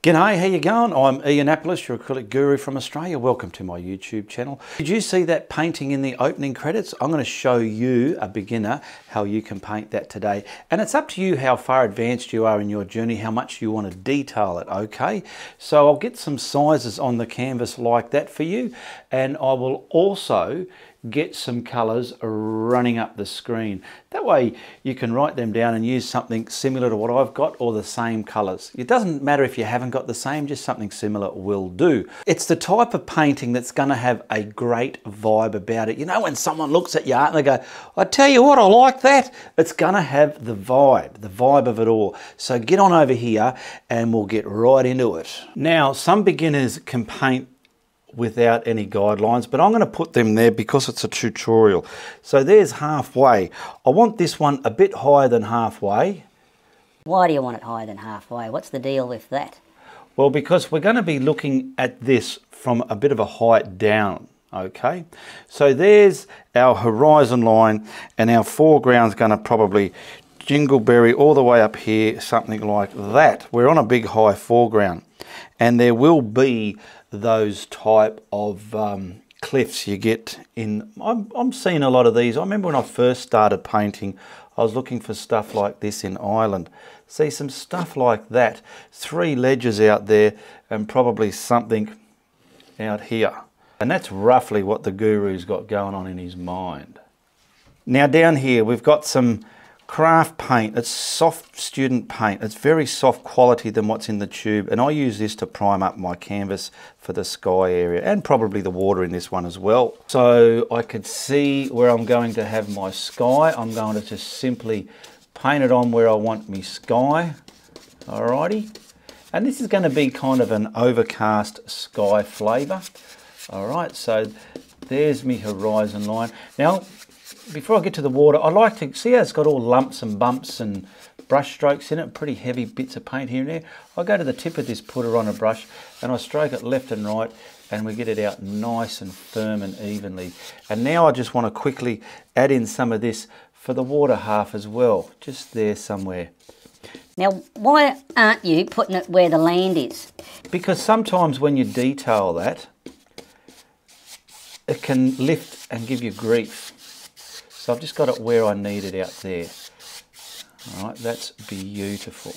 G'day, how you going? I'm Ianapolis, your acrylic guru from Australia. Welcome to my YouTube channel. Did you see that painting in the opening credits? I'm going to show you, a beginner, how you can paint that today. And it's up to you how far advanced you are in your journey, how much you want to detail it, okay? So I'll get some sizes on the canvas like that for you, and I will also get some colours running up the screen. That way you can write them down and use something similar to what I've got or the same colours. It doesn't matter if you haven't got the same, just something similar will do. It's the type of painting that's going to have a great vibe about it. You know, when someone looks at your art and they go, I tell you what, I like that. It's going to have the vibe of it all. So get on over here and we'll get right into it. Now, some beginners can paint without any guidelines, but I'm going to put them there because it's a tutorial. So there's halfway. I want this one a bit higher than halfway. Why do you want it higher than halfway? What's the deal with that? Well, because we're going to be looking at this from a bit of a height down, okay? So there's our horizon line, and our foreground's going to probably jingleberry all the way up here, something like that. We're on a big high foreground, and there will be those type of cliffs you get in. I'm seeing a lot of these. I remember when I first started painting, I was looking for stuff like this in Ireland. See some stuff like that, 3 ledges out there and probably something out here. And that's roughly what the guru's got going on in his mind. Now down here we've got some craft paint. It's soft student paint. It's very soft quality than what's in the tube, and I use this to prime up my canvas for the sky area and probably the water in this one as well. So I could see where I'm going to have my sky. I'm going to just simply paint it on where I want my sky. Alrighty, and this is going to be kind of an overcast sky flavour. Alright, so there's my horizon line. Now before I get to the water, I like to see how it's got all lumps and bumps and brush strokes in it, pretty heavy bits of paint here and there. I go to the tip of this putter on a brush and I stroke it left and right, and we get it out nice and firm and evenly. And now I just want to quickly add in some of this for the water half as well, just there somewhere. Now, why aren't you putting it where the land is? Because sometimes when you detail that, it can lift and give you grief. So I've just got it where I need it out there. All right, that's beautiful.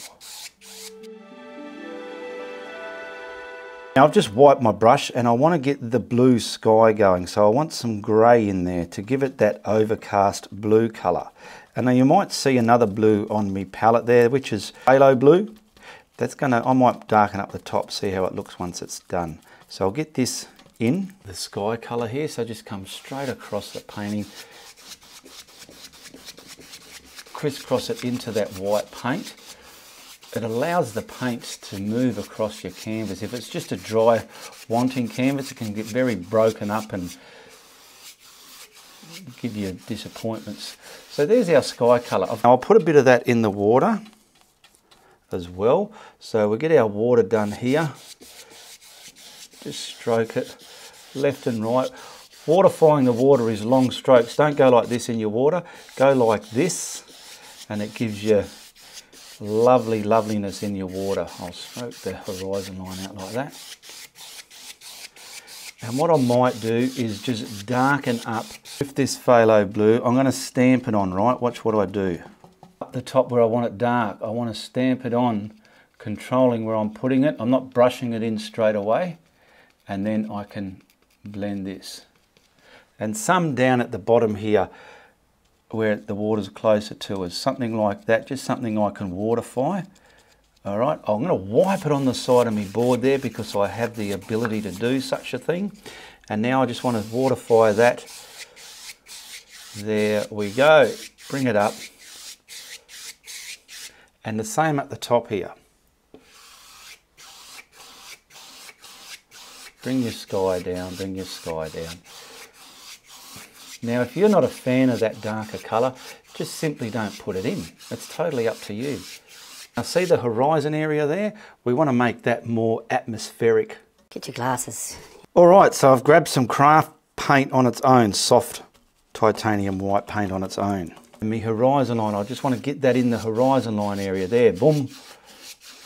Now I've just wiped my brush and I want to get the blue sky going. So I want some grey in there to give it that overcast blue colour. And now you might see another blue on my palette there, which is phthalo blue. That's gonna, I might darken up the top, see how it looks once it's done. So I'll get this in, the sky colour here. So just come straight across the painting, crisscross it into that white paint. It allows the paints to move across your canvas. If it's just a dry, wanting canvas, it can get very broken up and give you disappointments. So there's our sky colour. I'll put a bit of that in the water as well. So we'll get our water done here. Just stroke it left and right. Waterifying the water is long strokes. Don't go like this in your water. Go like this, and it gives you loveliness in your water. I'll stroke the horizon line out like that. And what I might do is just darken up with this phthalo blue. I'm going to stamp it on, right? Watch what I do. Up the top where I want it dark, I want to stamp it on, controlling where I'm putting it. I'm not brushing it in straight away. And then I can blend this. And some down at the bottom here, where the water's closer to us, something like that, just something I can waterify. All right, I'm going to wipe it on the side of my board there because I have the ability to do such a thing. And now I just want to waterify that. There we go. Bring it up. And the same at the top here. Bring your sky down, bring your sky down. Now, if you're not a fan of that darker colour, just simply don't put it in. It's totally up to you. Now, see the horizon area there? We want to make that more atmospheric. Get your glasses. All right, so I've grabbed some craft paint on its own, soft titanium white paint on its own. And my horizon line, I just want to get that in the horizon line area there. Boom.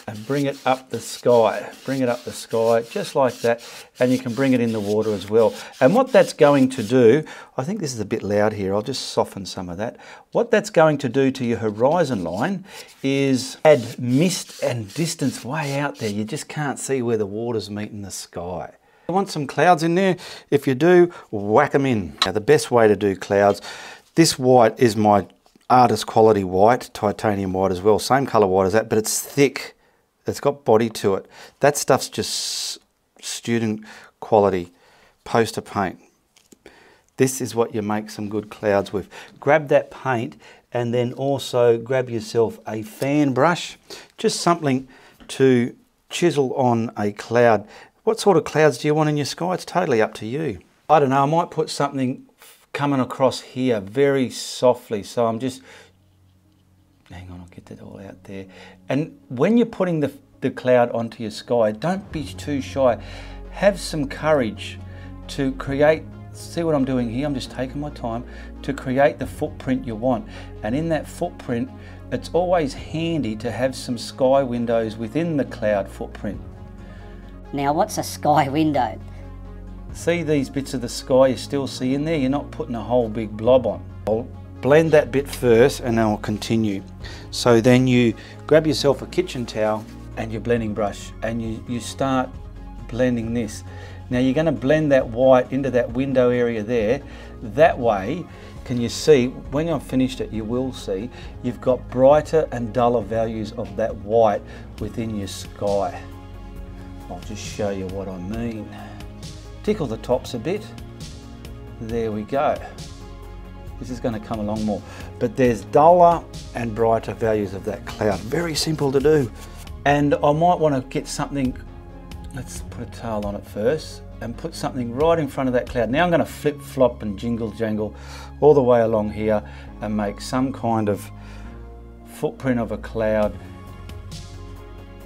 and bring it up the sky. Bring it up the sky, just like that. And you can bring it in the water as well. And what that's going to do, I think this is a bit loud here, I'll just soften some of that. What that's going to do to your horizon line is add mist and distance way out there. You just can't see where the water's meeting the sky. You want some clouds in there? If you do, whack them in. Now the best way to do clouds, this white is my artist quality white, titanium white as well, same colour white as that, but it's thick. It's got body to it. That stuff's just student quality poster paint. This is what you make some good clouds with. Grab that paint and then also grab yourself a fan brush, just something to chisel on a cloud. What sort of clouds do you want in your sky? It's totally up to you. I don't know, I might put something coming across here very softly. So I'm just, hang on, I'll get that all out there. And when you're putting the cloud onto your sky, don't be too shy. Have some courage to create, see what I'm doing here, I'm just taking my time to create the footprint you want. And in that footprint, it's always handy to have some sky windows within the cloud footprint. Now, what's a sky window? See these bits of the sky you still see in there? You're not putting a whole big blob on. I'll blend that bit first and then I'll continue. So then you grab yourself a kitchen towel and your blending brush and you start blending this. Now you're going to blend that white into that window area there. That way, can you see, when I've finished it, you will see, you've got brighter and duller values of that white within your sky. I'll just show you what I mean. Tickle the tops a bit. There we go. This is going to come along more. But there's duller and brighter values of that cloud. Very simple to do. And I might want to get something, let's put a tail on it first, and put something right in front of that cloud. Now I'm going to flip flop and jingle jangle all the way along here and make some kind of footprint of a cloud.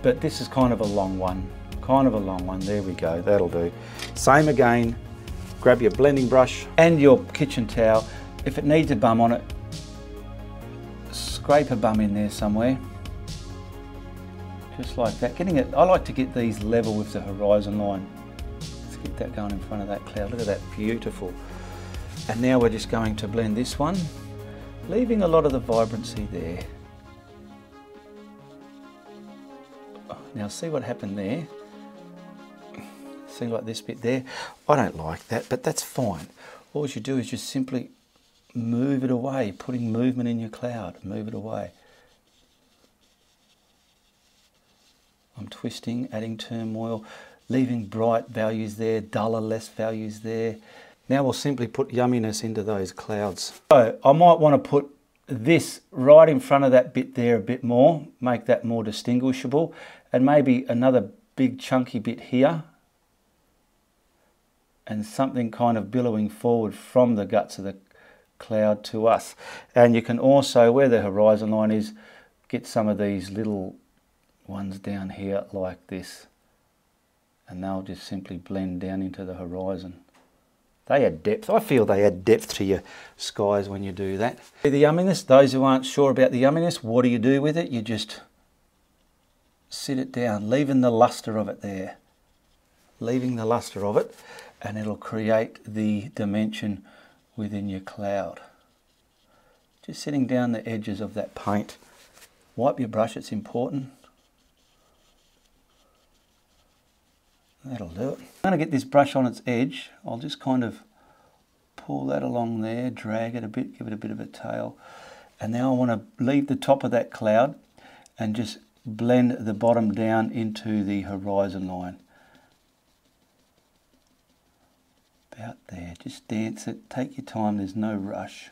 But this is kind of a long one. There we go, that'll do. Same again, grab your blending brush and your kitchen towel. If it needs a bum on it, scrape a bum in there somewhere. Just like that. Getting it, I like to get these level with the horizon line. Let's get that going in front of that cloud. Look at that, beautiful. And now we're just going to blend this one, leaving a lot of the vibrancy there. Now see what happened there? See, like this bit there? I don't like that, but that's fine. All you do is just simply move it away, putting movement in your cloud, move it away. I'm twisting, adding turmoil, leaving bright values there, duller, less values there. Now we'll simply put yumminess into those clouds. So I might want to put this right in front of that bit there a bit more, make that more distinguishable, and maybe another big chunky bit here, and something kind of billowing forward from the guts of the cloud to us. And you can also, where the horizon line is, get some of these little ones down here like this, and they'll just simply blend down into the horizon. They add depth. I feel they add depth to your skies when you do that. The yumminess, those who aren't sure about the yumminess, what do you do with it? You just sit it down, leaving the luster of it there. Leaving the luster of it, and it'll create the dimension within your cloud. Just sitting down the edges of that paint. Wipe your brush, it's important. That'll do it. I'm going to get this brush on its edge. I'll just kind of pull that along there, drag it a bit, give it a bit of a tail. And now I want to leave the top of that cloud and just blend the bottom down into the horizon line. About there, just dance it, take your time, there's no rush.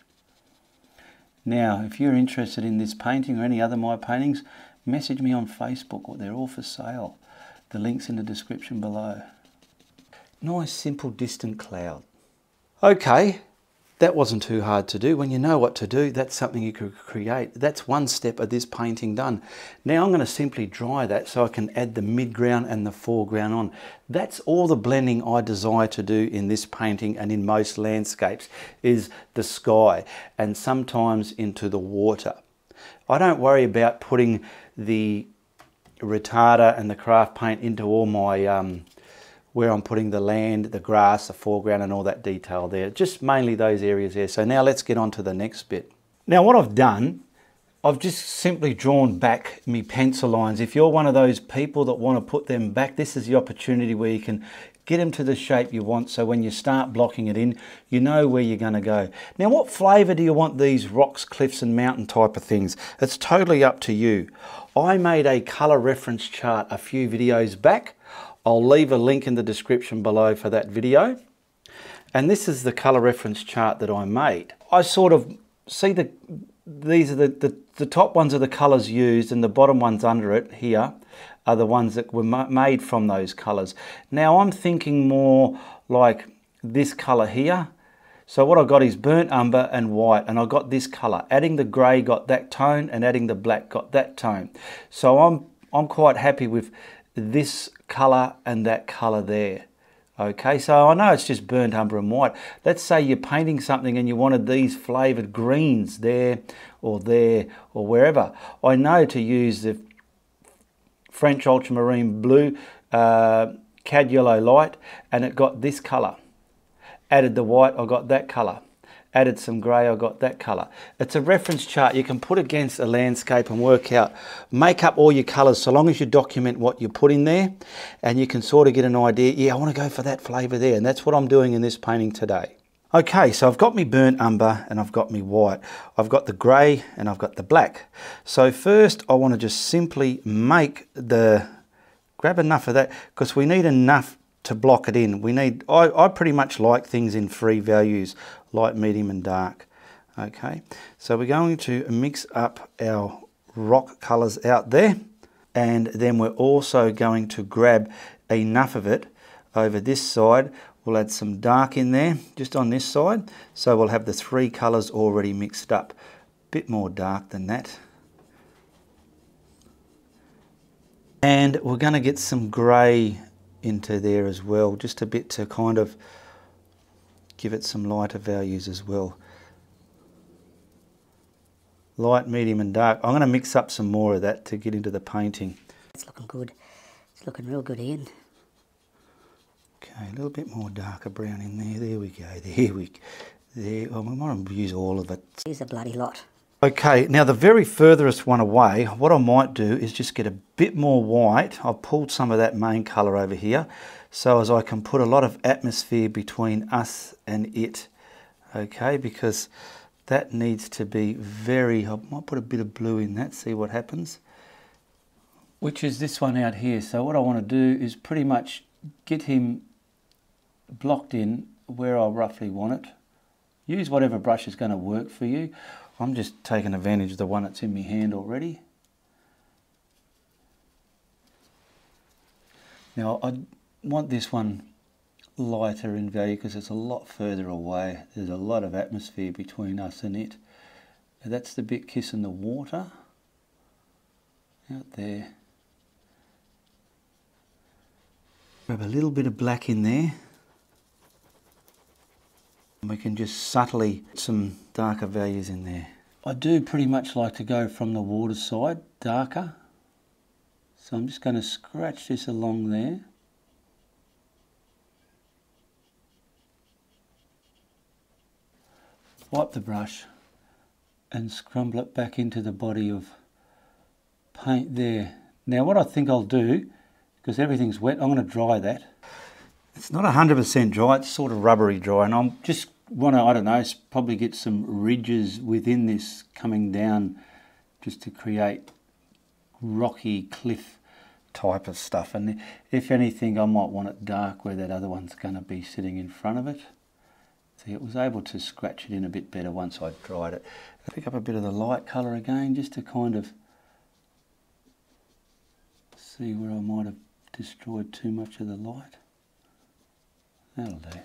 Now, if you're interested in this painting or any other of my paintings, message me on Facebook, they're all for sale. The link's in the description below. Nice, simple, distant cloud. Okay, that wasn't too hard to do. When you know what to do, that's something you could create. That's one step of this painting done. Now I'm going to simply dry that so I can add the midground and the foreground on. That's all the blending I desire to do in this painting and in most landscapes, is the sky and sometimes into the water. I don't worry about putting the retarder and the craft paint into all my where I'm putting the land, the grass, the foreground and all that detail there. Just mainly those areas there. So now let's get on to the next bit. Now what I've done, I've just simply drawn back my pencil lines. If you're one of those people that want to put them back, this is the opportunity where you can get them to the shape you want, so when you start blocking it in, you know where you're going to go. Now what flavour do you want these rocks, cliffs and mountain type of things? It's totally up to you. I made a colour reference chart a few videos back. I'll leave a link in the description below for that video. And this is the colour reference chart that I made. I sort of see these are the top ones are the colours used, and the bottom ones under it here are the ones that were made from those colours. Now I'm thinking more like this colour here. So what I got is burnt umber and white, and I got this colour. Adding the grey got that tone, and adding the black got that tone. So I'm quite happy with this colour and that colour there. Okay, so I know it's just burnt umber and white. Let's say you're painting something and you wanted these flavoured greens there or wherever. I know to use the French ultramarine blue, cad yellow light, and it got this colour. Added the white, I got that colour. Added some grey, I got that colour. It's a reference chart you can put against a landscape and work out, make up all your colours so long as you document what you put in there, and you can sort of get an idea, yeah, I want to go for that flavour there, and that's what I'm doing in this painting today. Okay, so I've got me burnt umber and I've got me white. I've got the grey and I've got the black. So first I want to just simply grab enough of that, because we need enough to block it in. I pretty much like things in 3 values, light, medium and dark. Okay, so we're going to mix up our rock colours out there, and then we're also going to grab enough of it over this side. We'll add some dark in there, just on this side, so we'll have the 3 colours already mixed up. A bit more dark than that. And we're going to get some grey into there as well, just a bit to kind of give it some lighter values as well. Light, medium and dark. I'm going to mix up some more of that to get into the painting. It's looking good. It's looking real good, Ian. Okay, a little bit more darker brown in there. There we go. There. Oh, we might use all of it. Use a bloody lot. Okay, now the very furthest one away, what I might do is just get a bit more white. I've pulled some of that main colour over here, so as I can put a lot of atmosphere between us and it. Okay, because that needs to be very, I might put a bit of blue in that, see what happens. Which is this one out here. So what I want to do is pretty much get him blocked in where I roughly want it. Use whatever brush is going to work for you. I'm just taking advantage of the one that's in my hand already. Now I want this one lighter in value because it's a lot further away. There's a lot of atmosphere between us and it. Now that's the bit kissing the water out there. Grab a little bit of black in there. And we can just subtly put some darker values in there. I do pretty much like to go from the water side, darker. So I'm just going to scratch this along there. Wipe the brush and scrumble it back into the body of paint there. Now what I think I'll do, because everything's wet, I'm going to dry that. It's not 100% dry, it's sort of rubbery dry, and I'm just want to, I don't know, probably get some ridges within this coming down just to create rocky cliff type of stuff. And if anything, I might want it dark where that other one's going to be sitting in front of it. See, it was able to scratch it in a bit better once I dried it. I'll pick up a bit of the light colour again just to kind of see where I might have destroyed too much of the light. That'll do.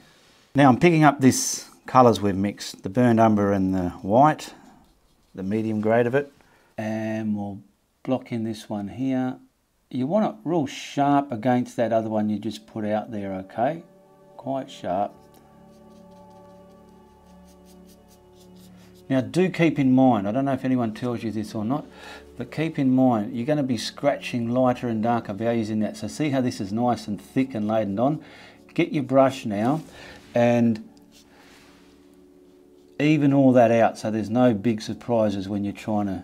Now I'm picking up this colours we've mixed, the burnt umber and the white, the medium grade of it, and we'll block in this one here. You want it real sharp against that other one you just put out there, okay? Quite sharp. Now do keep in mind, I don't know if anyone tells you this or not, but keep in mind you're going to be scratching lighter and darker values in that. So see how this is nice and thick and laden on? Get your brush now and even all that out so there's no big surprises when you're trying to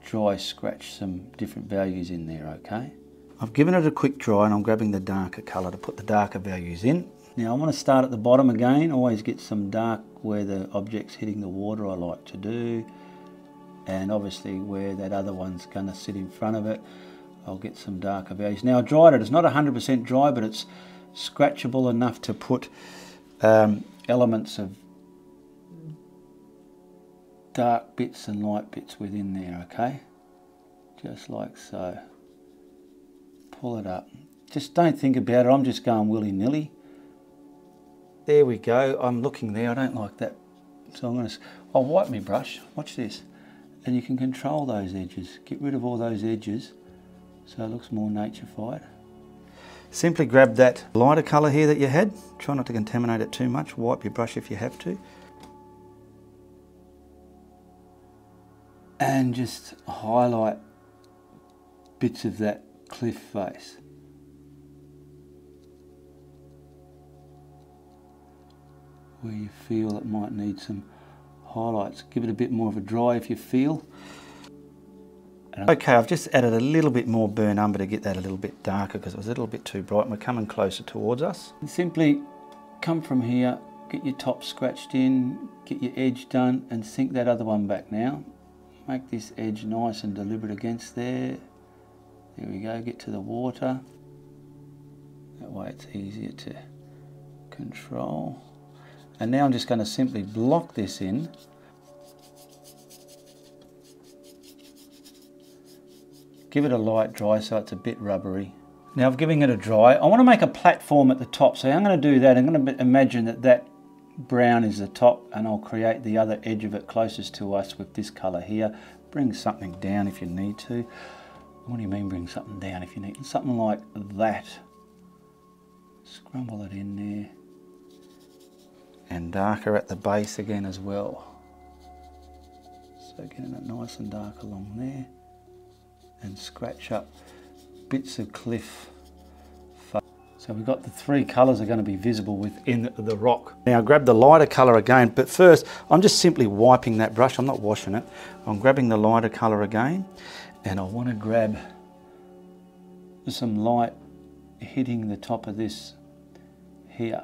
dry scratch some different values in there, okay? I've given it a quick dry and I'm grabbing the darker colour to put the darker values in. Now I want to start at the bottom again, always get some dark where the object's hitting the water, I like to do. And obviously where that other one's going to sit in front of it, I'll get some darker values. Now I dried it, it's not 100% dry, but it's scratchable enough to put elements of dark bits and light bits within there, okay? Just like so. Pull it up. Just don't think about it, I'm just going willy-nilly. There we go, I'm looking there, I don't like that. So I'll wipe my brush, watch this. And you can control those edges. Get rid of all those edges so it looks more naturified. Simply grab that lighter colour here that you had. Try not to contaminate it too much. Wipe your brush if you have to. And just highlight bits of that cliff face. Where you feel it might need some highlights. Give it a bit more of a dry if you feel. Okay, I've just added a little bit more burnt umber to get that a little bit darker because it was a little bit too bright and we're coming closer towards us. And simply come from here, get your top scratched in, get your edge done and sink that other one back now. Make this edge nice and deliberate against there. There we go, get to the water. That way it's easier to control. And now I'm just going to simply block this in. Give it a light dry so it's a bit rubbery. Now I've given it a dry. I want to make a platform at the top, so I'm going to do that. I'm going to imagine that that brown is the top and I'll create the other edge of it closest to us with this colour here. Bring something down if you need to. What do you mean bring something down if you need? Something like that. Scrumble it in there. And darker at the base again as well. So getting it nice and dark along there. And scratch up bits of cliff. So we've got the three colours are going to be visible within the rock. Now grab the lighter colour again, but first I'm just simply wiping that brush, I'm not washing it. I'm grabbing the lighter colour again and I want to grab some light hitting the top of this here.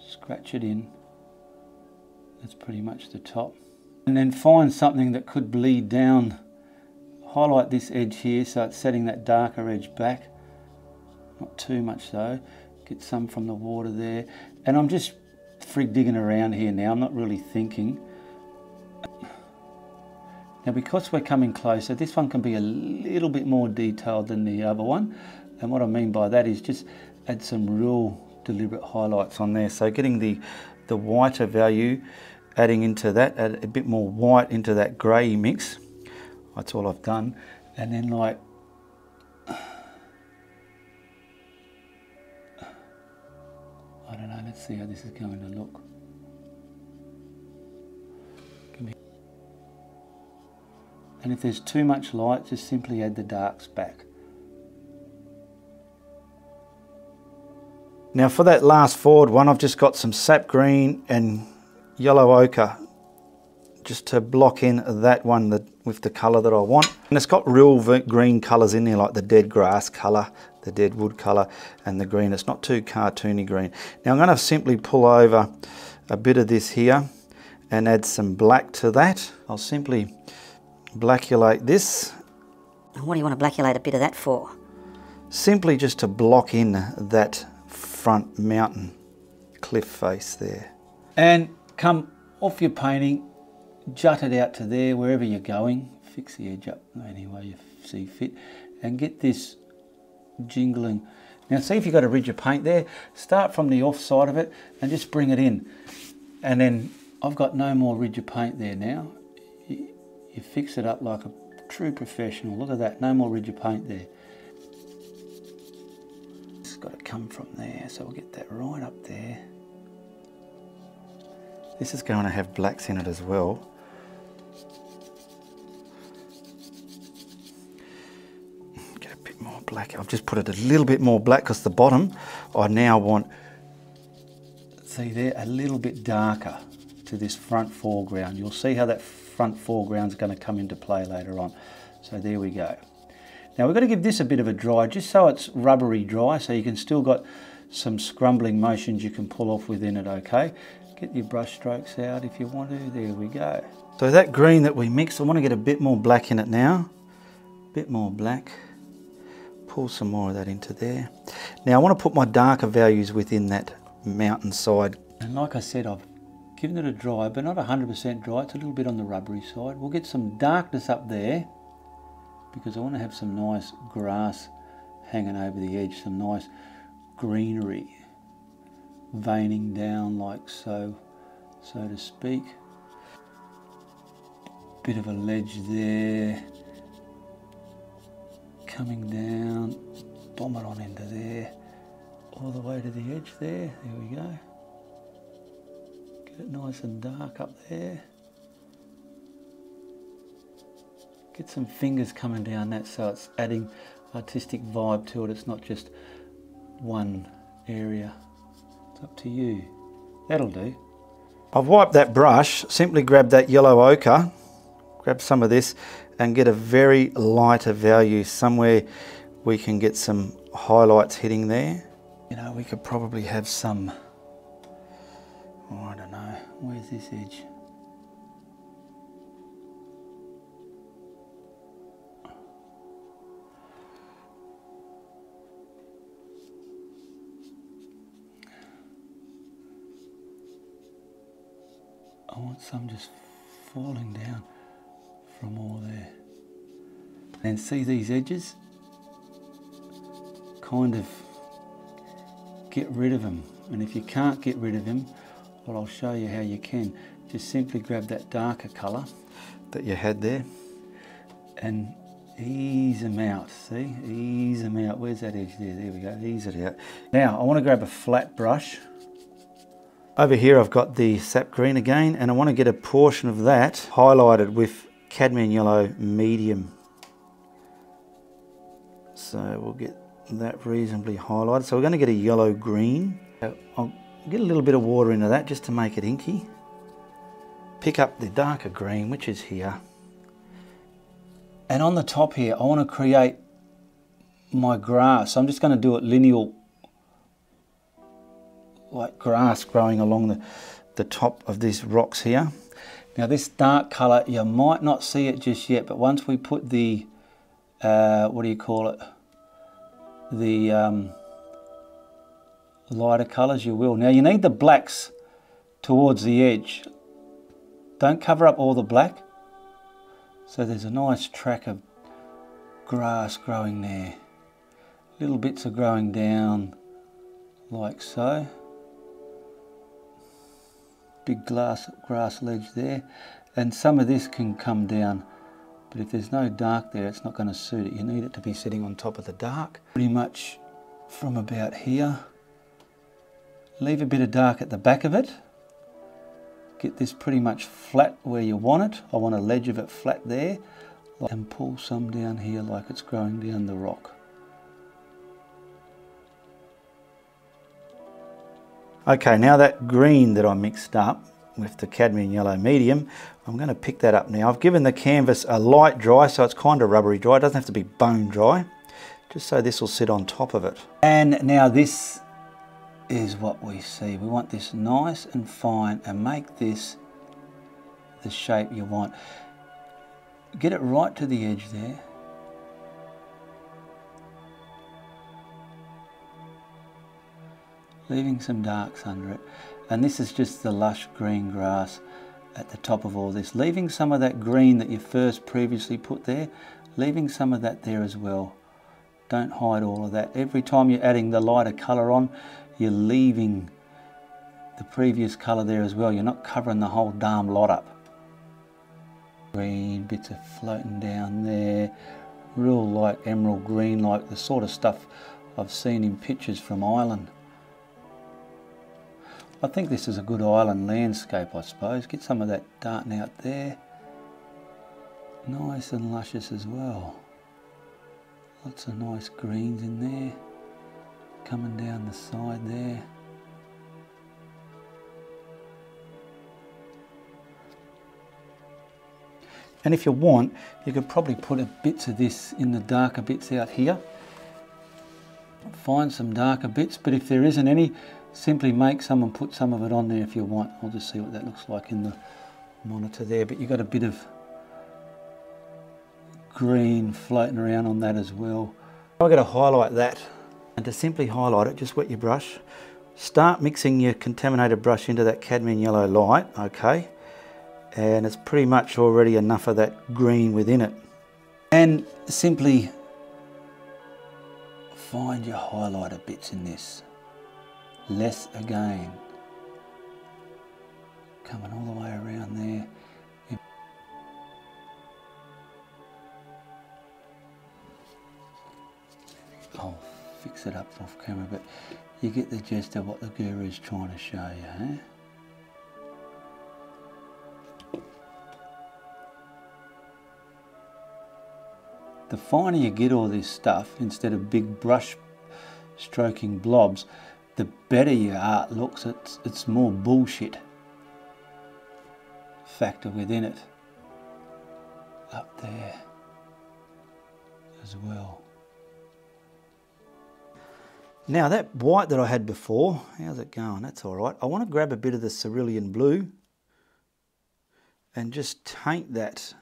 Scratch it in, that's pretty much the top. And then find something that could bleed down. Highlight this edge here so it's setting that darker edge back. Not too much though. Get some from the water there. And I'm just frig digging around here now. I'm not really thinking. Now because we're coming closer, this one can be a little bit more detailed than the other one. And what I mean by that is just add some real deliberate highlights on there. So getting the whiter value, adding into that, add a bit more white into that grey mix. That's all I've done. And then like, I don't know, let's see how this is going to look. And if there's too much light, just simply add the darks back. Now for that last forward one, I've just got some sap green and yellow ochre just to block in that one with the colour that I want. And it's got real green colours in there, like the dead grass colour, the dead wood colour, and the green. It's not too cartoony green. Now I'm going to simply pull over a bit of this here and add some black to that. I'll simply blackulate this. And what do you want to blackulate a bit of that for? Simply just to block in that front mountain cliff face there. And come off your painting, jut it out to there, wherever you're going. Fix the edge up any way you see fit. And get this jingling. Now see if you've got a ridge of paint there. Start from the off side of it and just bring it in. And then I've got no more ridge of paint there now. You fix it up like a true professional. Look at that, no more ridge of paint there. It's got to come from there, so we'll get that right up there. This is going to have blacks in it as well. Get a bit more black. I've just put it a little bit more black because the bottom I now want, see there, a little bit darker to this front foreground. You'll see how that front foreground is going to come into play later on. So there we go. Now we've got to give this a bit of a dry, just so it's rubbery dry, so you can still got some scrumbling motions you can pull off within it, okay? Get your brush strokes out if you want to. There we go. So that green that we mixed, I want to get a bit more black in it now. A bit more black. Pull some more of that into there. Now I want to put my darker values within that mountainside. And like I said, I've given it a dry, but not 100% dry. It's a little bit on the rubbery side. We'll get some darkness up there because I want to have some nice grass hanging over the edge, some nice greenery veining down like so to speak. Bit of a ledge there, coming down, bomb it on into there, all the way to the edge there. There we go. Get it nice and dark up there. Get some fingers coming down that so it's adding artistic vibe to it. It's not just one area. It's up to you. That'll do. I've wiped that brush. Simply grab that yellow ochre, grab some of this and get a very lighter value. Somewhere we can get some highlights hitting there. You know, we could probably have some, oh, I don't know, where's this edge? I want some just falling down from all there. And see these edges? Kind of get rid of them. And if you can't get rid of them, well, I'll show you how you can. Just simply grab that darker colour that you had there and ease them out, see? Ease them out. Where's that edge there? There we go, ease it out. Now, I want to grab a flat brush. Over here I've got the sap green again, and I want to get a portion of that highlighted with cadmium yellow medium. So we'll get that reasonably highlighted. So we're going to get a yellow green. I'll get a little bit of water into that just to make it inky. Pick up the darker green, which is here. And on the top here, I want to create my grass. I'm just going to do it lineal, like grass growing along the top of these rocks here. Now this dark colour, you might not see it just yet, but once we put the, what do you call it? The lighter colours, you will. Now you need the blacks towards the edge. Don't cover up all the black. So there's a nice track of grass growing there. Little bits are growing down like so. Big grass ledge there, and some of this can come down, but if there's no dark there, it's not going to suit it. You need it to be sitting on top of the dark. Pretty much from about here. Leave a bit of dark at the back of it. Get this pretty much flat where you want it. I want a ledge of it flat there, and pull some down here like it's growing down the rock. Okay, now that green that I mixed up with the cadmium yellow medium, I'm going to pick that up now. I've given the canvas a light dry, so it's kind of rubbery dry. It doesn't have to be bone dry, just so this will sit on top of it. And now this is what we see. We want this nice and fine and make this the shape you want. Get it right to the edge there. Leaving some darks under it, and this is just the lush green grass at the top of all this, leaving some of that green that you first previously put there, leaving some of that there as well. Don't hide all of that. Every time you're adding the lighter colour on, you're leaving the previous colour there as well. You're not covering the whole darn lot up. Green bits are floating down there, real light emerald green, like the sort of stuff I've seen in pictures from Ireland. I think this is a good island landscape, I suppose. Get some of that darting out there. Nice and luscious as well. Lots of nice greens in there. Coming down the side there. And if you want, you could probably put bits of this in the darker bits out here. Find some darker bits, but if there isn't any, simply make some and put some of it on there if you want. I'll just see what that looks like in the monitor there, but you've got a bit of green floating around on that as well. I'm going to highlight that, and to simply highlight it, just wet your brush. Start mixing your contaminated brush into that cadmium yellow light, okay? And it's pretty much already enough of that green within it. And simply find your highlighter bits in this. Less again. Coming all the way around there. I'll fix it up off camera, but you get the gist of what the guru's trying to show you, eh? The finer you get all this stuff, instead of big brush stroking blobs, the better your art looks. It's more bullshit factor within it. Up there as well. Now that white that I had before, how's it going? That's all right. I want to grab a bit of the cerulean blue and just taint that.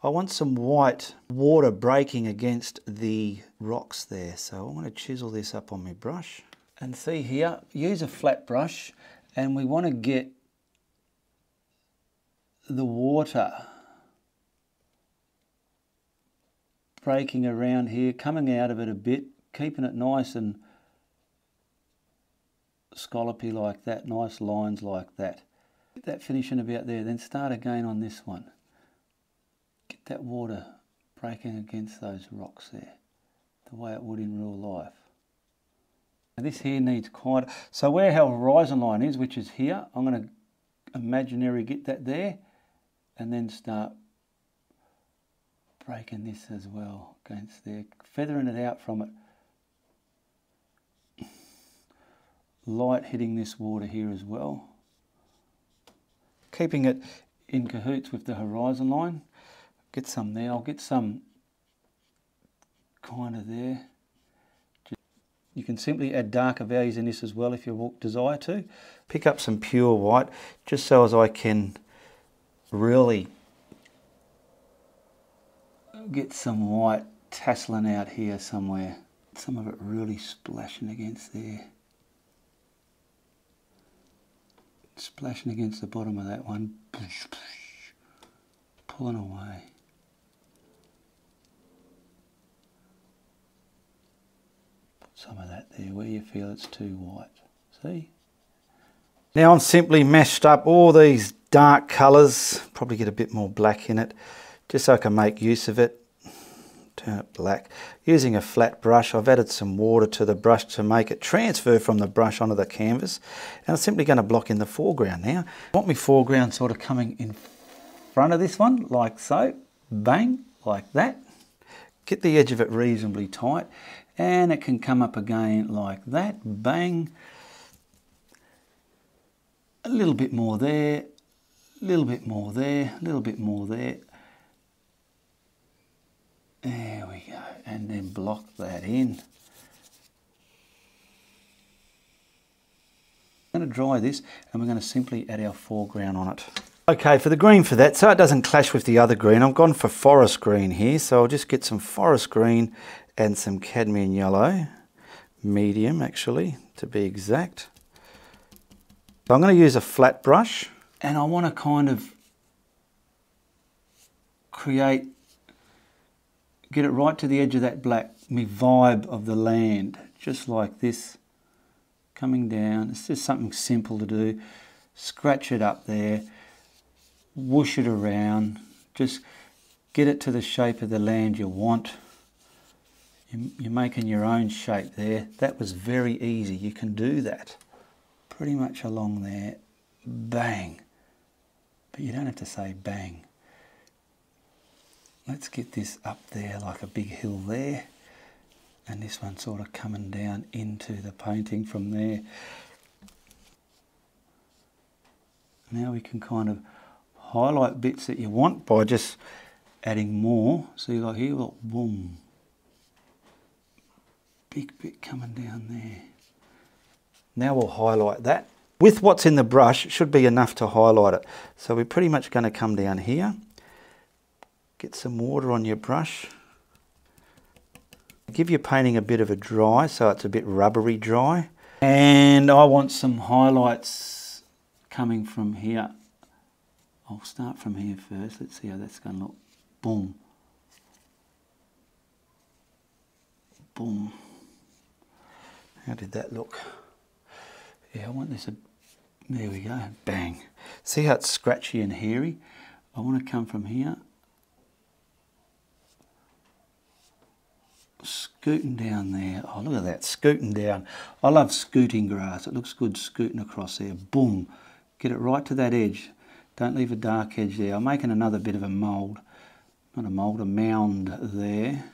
I want some white water breaking against the rocks there. So I want to chisel this up on my brush. And see here, use a flat brush, and we want to get the water breaking around here, coming out of it a bit, keeping it nice and scallopy like that, nice lines like that. Get that finishing about there, then start again on this one. Get that water breaking against those rocks there, the way it would in real life. Now this here needs quite, so where our horizon line is, which is here, I'm going to imaginary get that there, and then start breaking this as well against there, feathering it out from it. Light hitting this water here as well. Keeping it in cahoots with the horizon line. Get some there, I'll get some kind of there. You can simply add darker values in this as well if you desire to. Pick up some pure white, just so as I can really get some white tasseling out here somewhere. Some of it really splashing against there. Splashing against the bottom of that one. Pulling away. Put some of that there where you feel it's too white. See? Now I'm simply mashed up all these dark colours, probably get a bit more black in it, just so I can make use of it. Turn it black. Using a flat brush, I've added some water to the brush to make it transfer from the brush onto the canvas. And I'm simply going to block in the foreground now. I want my foreground sort of coming in front of this one, like so. Bang, like that. Get the edge of it reasonably tight. And it can come up again like that. Bang. A little bit more there. A little bit more there. A little bit more there. There we go, and then block that in. I'm going to dry this, and we're going to simply add our foreground on it. Okay, for the green for that, so it doesn't clash with the other green, I've gone for forest green here, so I'll just get some forest green and some cadmium yellow, medium actually, to be exact. So I'm going to use a flat brush, and I want to kind of get it right to the edge of that black, me vibe of the land, just like this, coming down. It's just something simple to do. Scratch it up there, whoosh it around, just get it to the shape of the land you want. You're making your own shape there. That was very easy, you can do that pretty much along there, bang. But you don't have to say bang. Let's get this up there like a big hill there, and this one sort of coming down into the painting from there. Now we can kind of highlight bits that you want by just adding more. See, like here, look, boom. Big bit coming down there. Now we'll highlight that. With what's in the brush, it should be enough to highlight it. So we're pretty much going to come down here. Get some water on your brush. Give your painting a bit of a dry, so it's a bit rubbery dry. And I want some highlights coming from here. I'll start from here first. Let's see how that's going to look. Boom. Boom. How did that look? Yeah, I want this, there we go, bang. See how it's scratchy and hairy? I want to come from here, scooting down there. Oh, look at that, scooting down. I love scooting grass. It looks good scooting across there. Boom. Get it right to that edge. Don't leave a dark edge there. I'm making another bit of a mould. Not a mould, a mound there.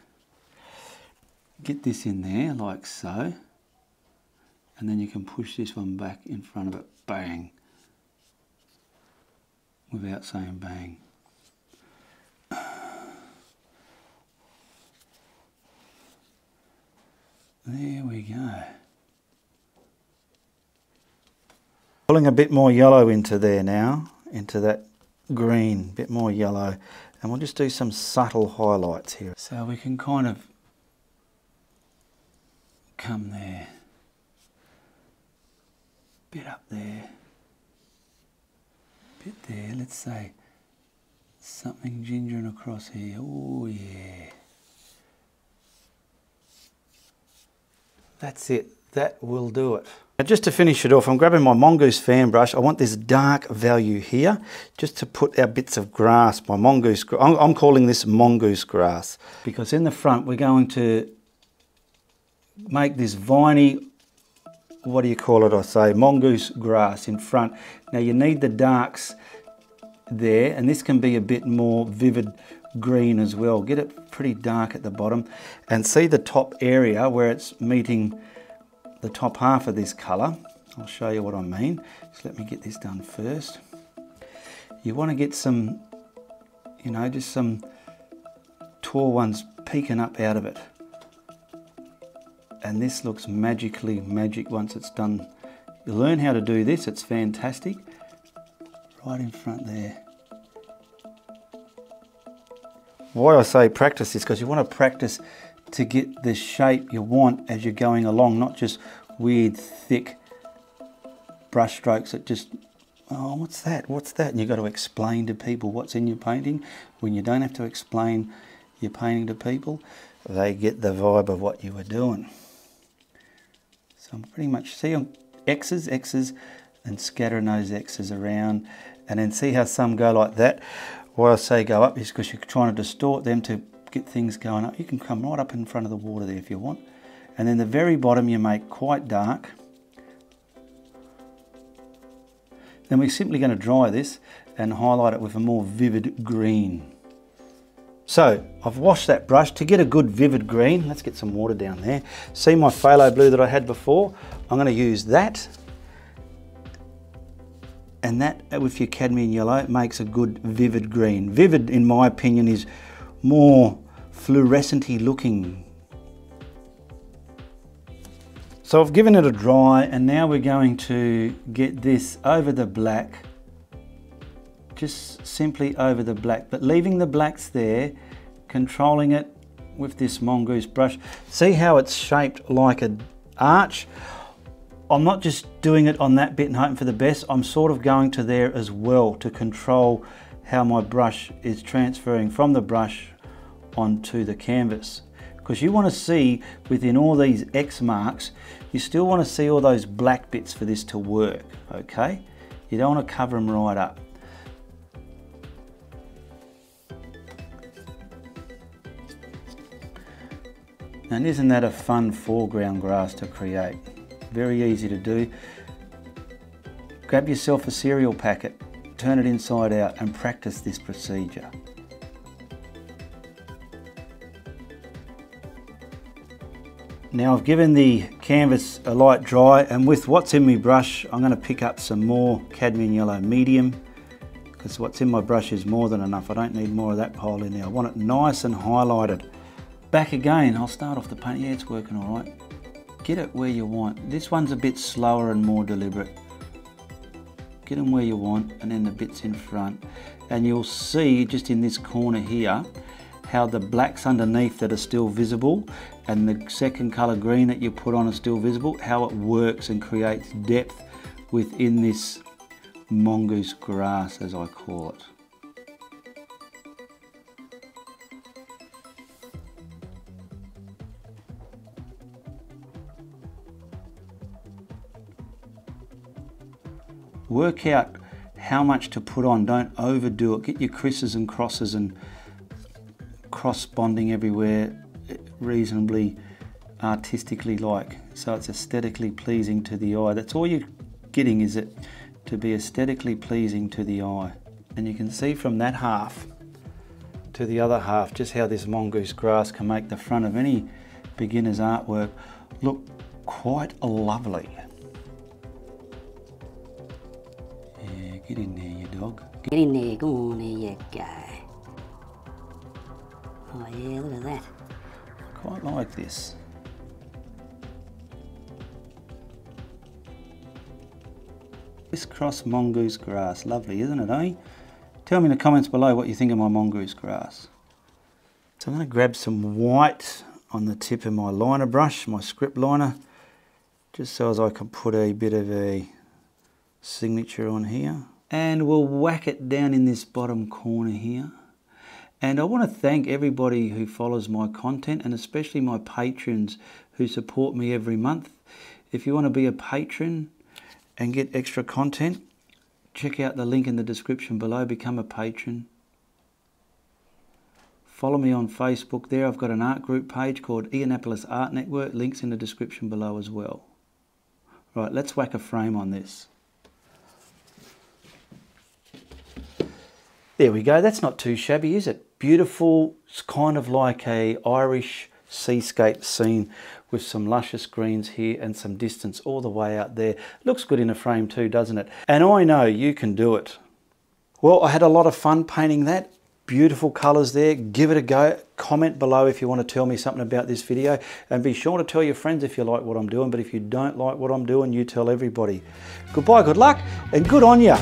Get this in there like so. And then you can push this one back in front of it. Bang. Without saying bang. There we go. Pulling a bit more yellow into there now, into that green, bit more yellow, and we'll just do some subtle highlights here. So we can kind of come there, bit up there, bit there, let's say something gingering across here. Oh yeah. That's it, that will do it. Now just to finish it off, I'm grabbing my mongoose fan brush. I want this dark value here, just to put our bits of grass, my mongoose, I'm calling this mongoose grass, because in the front we're going to make this viney, what do you call it, I say, mongoose grass in front. Now you need the darks there, and this can be a bit more vivid green as well. Get it pretty dark at the bottom, and see the top area where it's meeting the top half of this colour. I'll show you what I mean. Just let me get this done first. You want to get some, you know, just some tall ones peeking up out of it. And this looks magically magic once it's done. You learn how to do this, it's fantastic. Right in front there. Why I say practice is because you want to practice to get the shape you want as you're going along, not just weird thick brush strokes that just, oh, what's that, what's that? And you've got to explain to people what's in your painting. When you don't have to explain your painting to people, they get the vibe of what you were doing. So I'm pretty much, see X's, and scattering those X's around, and then see how some go like that. Why I say go up is because you're trying to distort them to get things going up. You can come right up in front of the water there if you want. And then the very bottom you make quite dark. Then we're simply going to dry this and highlight it with a more vivid green. So I've washed that brush to get a good vivid green. Let's get some water down there. See my phthalo blue that I had before? I'm going to use that. And that with your cadmium yellow, it makes a good vivid green. Vivid, in my opinion, is more fluorescent-y looking. So I've given it a dry, and now we're going to get this over the black. Just simply over the black, but leaving the blacks there, controlling it with this mongoose brush. See how it's shaped like an arch? I'm not just doing it on that bit and hoping for the best. I'm sort of going to there as well to control how my brush is transferring from the brush onto the canvas. Because you want to see within all these X marks, you still want to see all those black bits for this to work, okay? You don't want to cover them right up. And isn't that a fun foreground grass to create? Very easy to do. grab yourself a cereal packet, turn it inside out and practice this procedure. Now I've given the canvas a light dry, and with what's in my brush I'm going to pick up some more cadmium yellow medium, because what's in my brush is more than enough. I don't need more of that pile in there. I want it nice and highlighted. Back again, I'll start off the paint. Yeah, it's working all right. Get it where you want. This one's a bit slower and more deliberate. Get them where you want, and then the bits in front. And you'll see just in this corner here how the blacks underneath that are still visible and the second colour green that you put on is still visible, how it works and creates depth within this mongoose grass, as I call it. Work out how much to put on, don't overdo it. Get your creases and crosses and cross bonding everywhere reasonably artistically like, so it's aesthetically pleasing to the eye. That's all you're getting, is it to be aesthetically pleasing to the eye. And you can see from that half to the other half just how this mongoose grass can make the front of any beginner's artwork look quite lovely. Yeah, get in there, you dog. Get in there, go on, there you go. Oh yeah, look at that. Quite like this. Crisscross mongoose grass, lovely, isn't it, eh? Tell me in the comments below what you think of my mongoose grass. So I'm going to grab some white on the tip of my liner brush, my script liner, just so as I can put a bit of a signature on here. And we'll whack it down in this bottom corner here. And I want to thank everybody who follows my content, and especially my patrons who support me every month. If you want to be a patron and get extra content, check out the link in the description below, become a patron. Follow me on Facebook there. I've got an art group page called Ianapolis Art Network, links in the description below as well. Right, let's whack a frame on this. There we go, that's not too shabby, is it? Beautiful, it's kind of like a Irish seascape scene with some luscious greens here and some distance all the way out there. Looks good in a frame too, doesn't it? And I know you can do it. Well, I had a lot of fun painting that. Beautiful colours there. Give it a go. Comment below if you want to tell me something about this video, and be sure to tell your friends if you like what I'm doing, but if you don't like what I'm doing, you tell everybody. Goodbye, good luck, and good on ya.